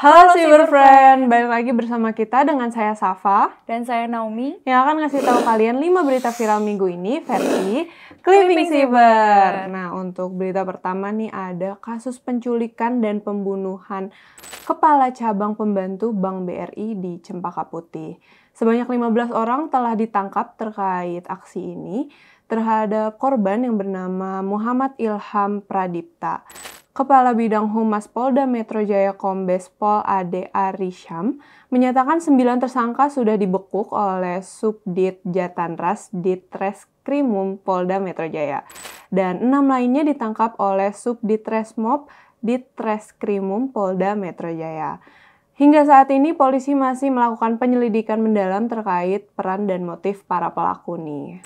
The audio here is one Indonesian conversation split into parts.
Halo Cyberfriend, balik lagi bersama kita dengan saya Safa dan saya Naomi yang akan ngasih tahu kalian 5 berita viral minggu ini versi Clipping Cyber. Nah, untuk berita pertama nih ada kasus penculikan dan pembunuhan Kepala Cabang Pembantu Bank BRI di Cempaka Putih. Sebanyak 15 orang telah ditangkap terkait aksi ini terhadap korban yang bernama Muhammad Ilham Pradipta. Kepala Bidang Humas Polda Metro Jaya Kombes Pol Ade Arisham menyatakan 9 tersangka sudah dibekuk oleh Subdit Jatanras Ditreskrimum Polda Metro Jaya dan 6 lainnya ditangkap oleh Subditresmob Ditreskrimum Polda Metro Jaya. Hingga saat ini polisi masih melakukan penyelidikan mendalam terkait peran dan motif para pelaku nih.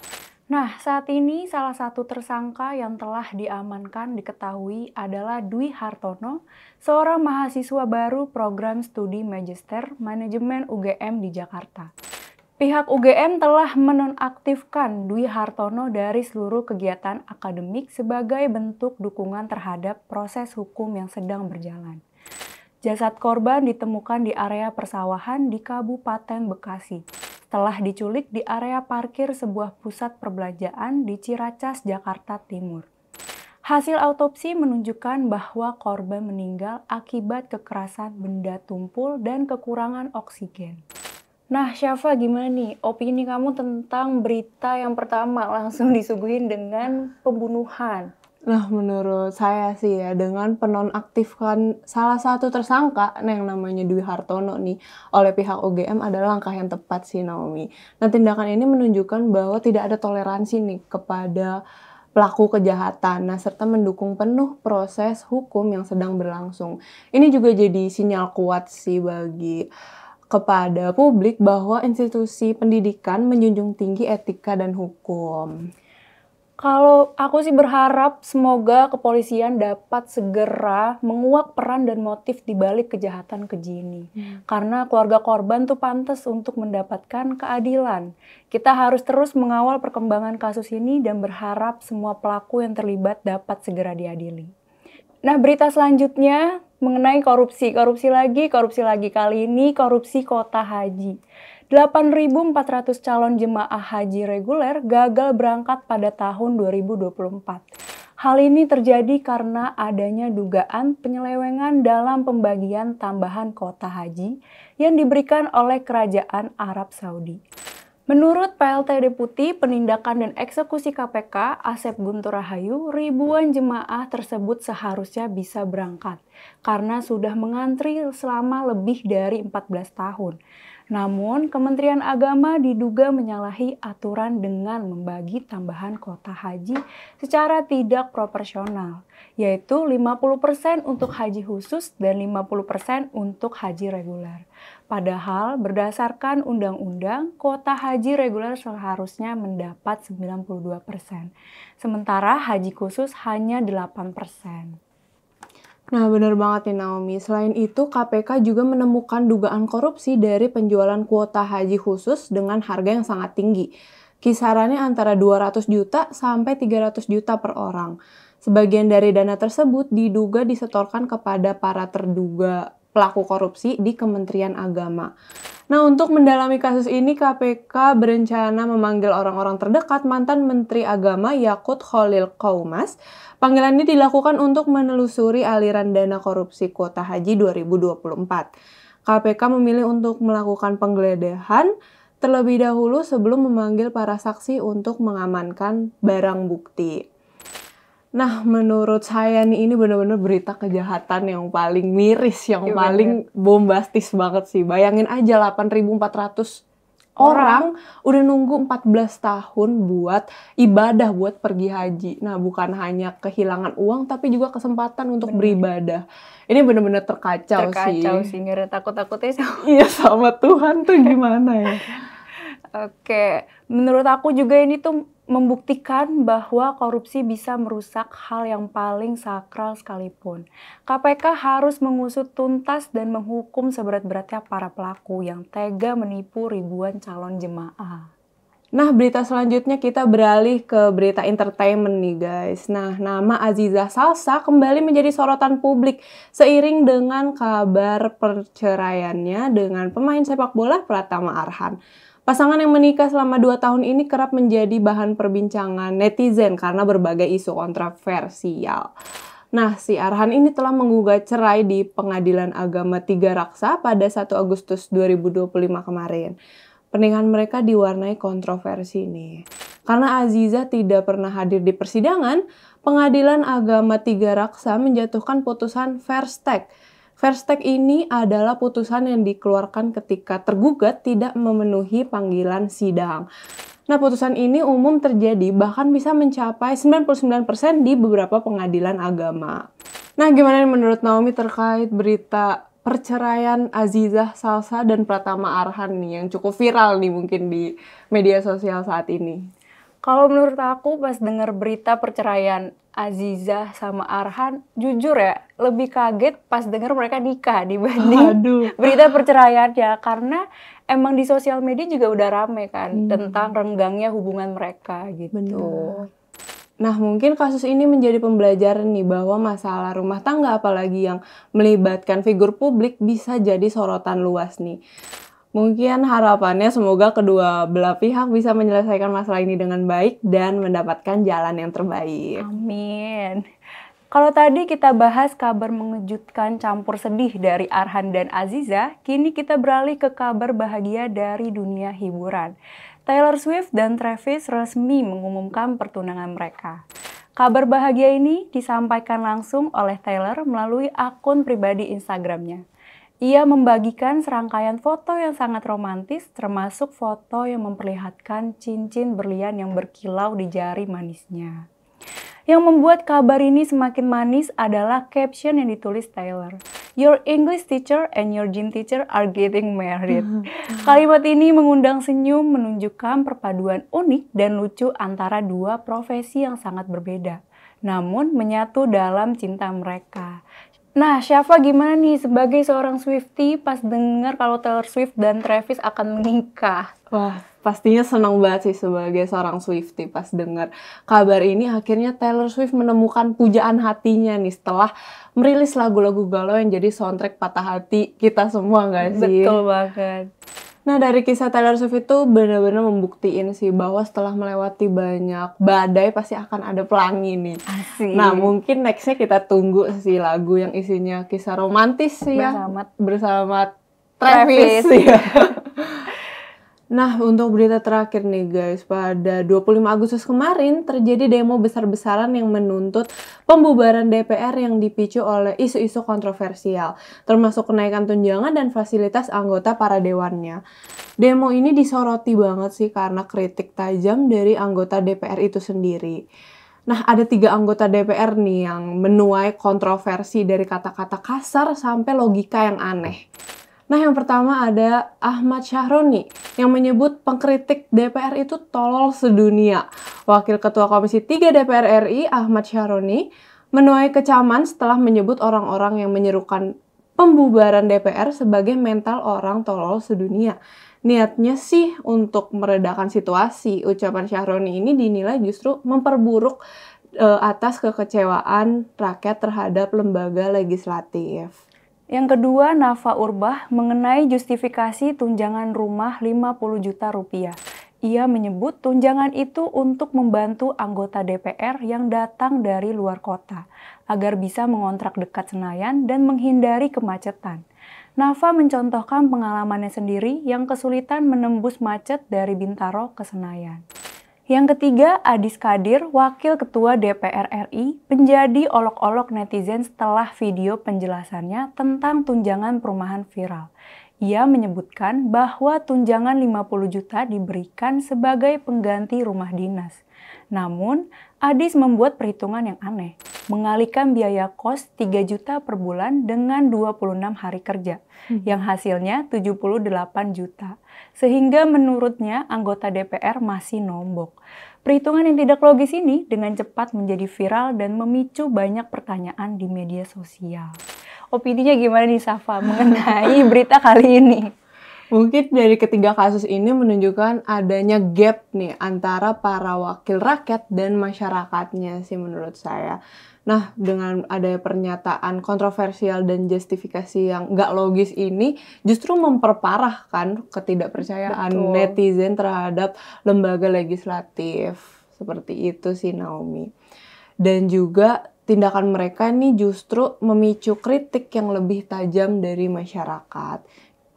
Nah, saat ini salah satu tersangka yang telah diamankan diketahui adalah Dwi Hartono, seorang mahasiswa baru program studi Magister Manajemen UGM di Jakarta. Pihak UGM telah menonaktifkan Dwi Hartono dari seluruh kegiatan akademik sebagai bentuk dukungan terhadap proses hukum yang sedang berjalan. Jasad korban ditemukan di area persawahan di Kabupaten Bekasi setelah diculik di area parkir sebuah pusat perbelanjaan di Ciracas, Jakarta Timur. Hasil autopsi menunjukkan bahwa korban meninggal akibat kekerasan benda tumpul dan kekurangan oksigen. Nah, Syafa, gimana nih opini kamu tentang berita yang pertama langsung disuguhin dengan pembunuhan? Nah, menurut saya sih ya, dengan penonaktifkan salah satu tersangka yang namanya Dwi Hartono nih oleh pihak UGM adalah langkah yang tepat sih, Naomi. Nah, tindakan ini menunjukkan bahwa tidak ada toleransi nih kepada pelaku kejahatan, nah serta mendukung penuh proses hukum yang sedang berlangsung. Ini juga jadi sinyal kuat sih bagi kepada publik bahwa institusi pendidikan menjunjung tinggi etika dan hukum. Kalau aku sih berharap semoga kepolisian dapat segera menguak peran dan motif di balik kejahatan keji ini. Karena keluarga korban tuh pantas untuk mendapatkan keadilan. Kita harus terus mengawal perkembangan kasus ini dan berharap semua pelaku yang terlibat dapat segera diadili. Nah, berita selanjutnya mengenai korupsi. Korupsi lagi. Kali ini korupsi kota haji. 8.400 calon jemaah haji reguler gagal berangkat pada tahun 2024. Hal ini terjadi karena adanya dugaan penyelewengan dalam pembagian tambahan kuota haji yang diberikan oleh Kerajaan Arab Saudi. Menurut PLT Deputi Penindakan dan Eksekusi KPK, Asep Guntur Rahayu, ribuan jemaah tersebut seharusnya bisa berangkat karena sudah mengantri selama lebih dari 14 tahun. Namun, Kementerian Agama diduga menyalahi aturan dengan membagi tambahan kuota haji secara tidak proporsional, yaitu 50% untuk haji khusus dan 50% untuk haji reguler. Padahal berdasarkan undang-undang, kuota haji reguler seharusnya mendapat 92%, sementara haji khusus hanya 8%. Nah, benar banget nih Naomi. Selain itu, KPK juga menemukan dugaan korupsi dari penjualan kuota haji khusus dengan harga yang sangat tinggi. Kisarannya antara 200 juta sampai 300 juta per orang. Sebagian dari dana tersebut diduga disetorkan kepada para terduga pelaku korupsi di Kementerian Agama. Nah, untuk mendalami kasus ini, KPK berencana memanggil orang-orang terdekat mantan Menteri Agama Yakut Khalil Qaumas. Panggilan ini dilakukan untuk menelusuri aliran dana korupsi kuota haji 2024. KPK memilih untuk melakukan penggeledahan terlebih dahulu sebelum memanggil para saksi untuk mengamankan barang bukti. Nah, menurut saya nih ini benar-benar berita kejahatan yang paling miris, yang paling bombastis banget sih. Bayangin aja 8.400 orang udah nunggu 14 tahun buat ibadah, buat pergi haji. Nah, bukan hanya kehilangan uang tapi juga kesempatan untuk beribadah. Ini benar-benar terkacau sih. Terkacau sih, nggak ada takut-takutnya sama. Iya, sama Tuhan tuh gimana ya? Oke, menurut aku juga ini tuh membuktikan bahwa korupsi bisa merusak hal yang paling sakral sekalipun. KPK harus mengusut tuntas dan menghukum seberat-beratnya para pelaku yang tega menipu ribuan calon jemaah. Nah, berita selanjutnya kita beralih ke berita entertainment nih guys. Nah, nama Aziza Salsa kembali menjadi sorotan publik seiring dengan kabar perceraiannya dengan pemain sepak bola Pratama Arhan. Pasangan yang menikah selama 2 tahun ini kerap menjadi bahan perbincangan netizen karena berbagai isu kontroversial. Nah, si Arhan ini telah menggugat cerai di Pengadilan Agama Tiga Raksa pada 1 Agustus 2025 kemarin. Pernikahan mereka diwarnai kontroversi nih. Karena Aziza tidak pernah hadir di persidangan, Pengadilan Agama Tiga Raksa menjatuhkan putusan verstek. Verstek ini adalah putusan yang dikeluarkan ketika tergugat tidak memenuhi panggilan sidang. Nah, putusan ini umum terjadi bahkan bisa mencapai 99% di beberapa pengadilan agama. Nah, gimana menurut Naomi terkait berita perceraian Aziza Salsa dan Pratama Arhan nih yang cukup viral nih mungkin di media sosial saat ini? Kalau menurut aku pas denger berita perceraian Aziza sama Arhan, jujur ya, lebih kaget pas denger mereka nikah dibanding berita perceraiannya. Karena emang di sosial media juga udah rame kan tentang renggangnya hubungan mereka gitu. Bener. Nah, mungkin kasus ini menjadi pembelajaran nih bahwa masalah rumah tangga apalagi yang melibatkan figur publik bisa jadi sorotan luas nih. Mungkin harapannya semoga kedua belah pihak bisa menyelesaikan masalah ini dengan baik dan mendapatkan jalan yang terbaik. Amin. Kalau tadi kita bahas kabar mengejutkan campur sedih dari Arhan dan Aziza, kini kita beralih ke kabar bahagia dari dunia hiburan. Taylor Swift dan Travis resmi mengumumkan pertunangan mereka. Kabar bahagia ini disampaikan langsung oleh Taylor melalui akun pribadi Instagramnya. Ia membagikan serangkaian foto yang sangat romantis, termasuk foto yang memperlihatkan cincin berlian yang berkilau di jari manisnya. Yang membuat kabar ini semakin manis adalah caption yang ditulis Taylor. Your English teacher and your gym teacher are getting married. Kalimat ini mengundang senyum, menunjukkan perpaduan unik dan lucu antara dua profesi yang sangat berbeda, namun menyatu dalam cinta mereka. Nah, Syafa gimana nih sebagai seorang Swiftie pas dengar kalau Taylor Swift dan Travis akan menikah? Wah, pastinya senang banget sih sebagai seorang Swiftie pas dengar kabar ini. Akhirnya Taylor Swift menemukan pujaan hatinya nih setelah merilis lagu-lagu galau yang jadi soundtrack patah hati kita semua nggak sih? Betul banget. Nah, dari kisah Taylor Swift itu benar-benar membuktiin sih bahwa setelah melewati banyak badai pasti akan ada pelangi nih. Asik. Nah, mungkin nextnya kita tunggu sih lagu yang isinya kisah romantis sih ya. Bersama Travis ya. Nah, untuk berita terakhir nih guys, pada 25 Agustus kemarin terjadi demo besar-besaran yang menuntut pembubaran DPR yang dipicu oleh isu-isu kontroversial, termasuk kenaikan tunjangan dan fasilitas anggota para dewannya. Demo ini disoroti banget sih karena kritik tajam dari anggota DPR itu sendiri. Nah, ada 3 anggota DPR nih yang menuai kontroversi dari kata-kata kasar sampai logika yang aneh. Nah, yang pertama ada Ahmad Syahroni yang menyebut pengkritik DPR itu tolol sedunia. Wakil Ketua Komisi 3 DPR RI, Ahmad Syahroni, menuai kecaman setelah menyebut orang-orang yang menyerukan pembubaran DPR sebagai mental orang tolol sedunia. Niatnya sih untuk meredakan situasi. Ucapan Syahroni ini dinilai justru memperburuk atas kekecewaan rakyat terhadap lembaga legislatif. Yang kedua, Nafa Urbah mengenai justifikasi tunjangan rumah 50 juta rupiah. Ia menyebut tunjangan itu untuk membantu anggota DPR yang datang dari luar kota, agar bisa mengontrak dekat Senayan dan menghindari kemacetan. Nafa mencontohkan pengalamannya sendiri yang kesulitan menembus macet dari Bintaro ke Senayan. Yang ketiga, Adis Kadir, Wakil Ketua DPR RI, menjadi olok-olok netizen setelah video penjelasannya tentang tunjangan perumahan viral. Ia menyebutkan bahwa tunjangan 50 juta diberikan sebagai pengganti rumah dinas. Namun, Adis membuat perhitungan yang aneh, mengalihkan biaya kos 3 juta per bulan dengan 26 hari kerja, yang hasilnya 78 juta. Sehingga menurutnya anggota DPR masih nombok. Perhitungan yang tidak logis ini dengan cepat menjadi viral dan memicu banyak pertanyaan di media sosial. Opininya gimana nih Safa mengenai berita kali ini? Mungkin dari ketiga kasus ini menunjukkan adanya gap nih antara para wakil rakyat dan masyarakatnya sih menurut saya. Nah, dengan adanya pernyataan kontroversial dan justifikasi yang nggak logis ini justru memperparah kan ketidakpercayaan Betul. netizen terhadap lembaga legislatif. Seperti itu sih Naomi. Dan juga tindakan mereka nih justru memicu kritik yang lebih tajam dari masyarakat.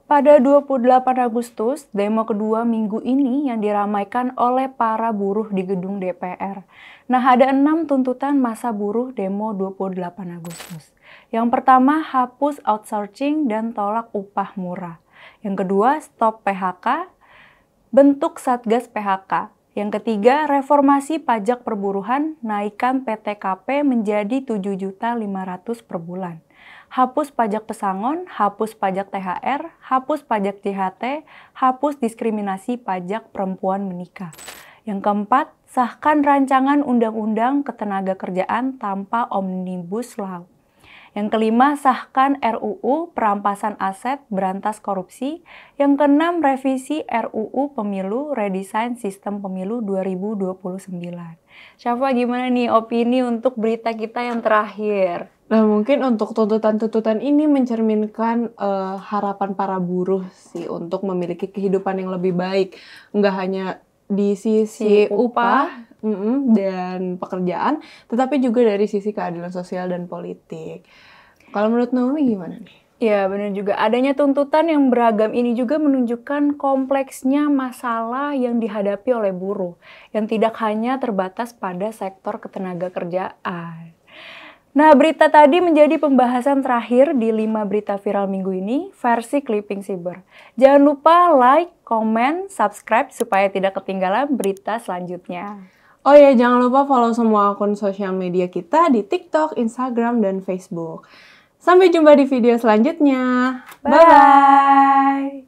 Pada 28 Agustus, demo kedua minggu ini yang diramaikan oleh para buruh di gedung DPR. Nah, ada 6 tuntutan masa buruh demo 28 Agustus. Yang pertama, hapus outsourcing dan tolak upah murah. Yang kedua, stop PHK, bentuk Satgas PHK. Yang ketiga, reformasi pajak perburuhan, naikkan PTKP menjadi 7.500.000 per bulan. Hapus pajak pesangon, hapus pajak THR, hapus pajak JHT, hapus diskriminasi pajak perempuan menikah. Yang keempat, sahkan rancangan undang-undang ketenagakerjaan tanpa Omnibus Law. Yang kelima, sahkan RUU perampasan aset berantas korupsi. Yang keenam, revisi RUU Pemilu, redesain sistem pemilu 2029. Syafa, gimana nih opini untuk berita kita yang terakhir? Nah, mungkin untuk tuntutan-tuntutan ini mencerminkan harapan para buruh sih untuk memiliki kehidupan yang lebih baik. Nggak hanya di sisi upah dan pekerjaan, tetapi juga dari sisi keadilan sosial dan politik. Kalau menurut Naomi gimana nih? Ya, benar juga. Adanya tuntutan yang beragam ini juga menunjukkan kompleksnya masalah yang dihadapi oleh buruh, yang tidak hanya terbatas pada sektor ketenagakerjaan. Nah, berita tadi menjadi pembahasan terakhir di 5 berita viral minggu ini, versi Clipping Siber. Jangan lupa like, komen, subscribe supaya tidak ketinggalan berita selanjutnya. Oh ya, jangan lupa follow semua akun sosial media kita di TikTok, Instagram, dan Facebook. Sampai jumpa di video selanjutnya. Bye-bye!